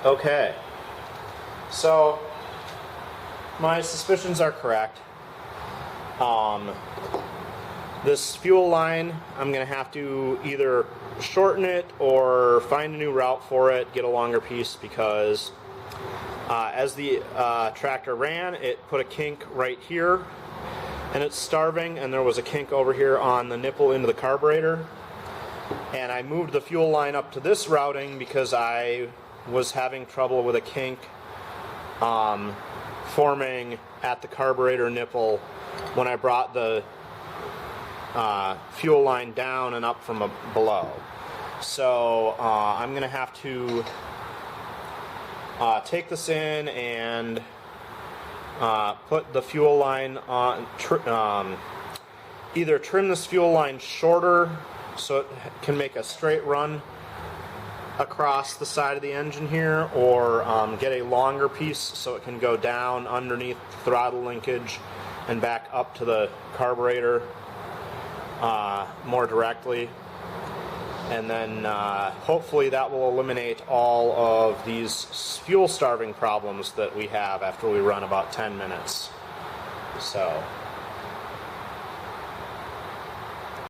Okay, so my suspicions are correct. This fuel line, I'm going to have to either shorten it or find a new route for it, get a longer piece, because as the tractor ran, it put a kink right here, and it's starving, and there was a kink over here on the nipple into the carburetor. And I moved the fuel line up to this routing because I was having trouble with a kink forming at the carburetor nipple when I brought the fuel line down and up from below. So I'm going to have to take this in and put the fuel line on, either trim this fuel line shorter so it can make a straight run across the side of the engine here, or get a longer piece so it can go down underneath throttle linkage and back up to the carburetor more directly. And then hopefully that will eliminate all of these fuel starving problems that we have after we run about 10 minutes. So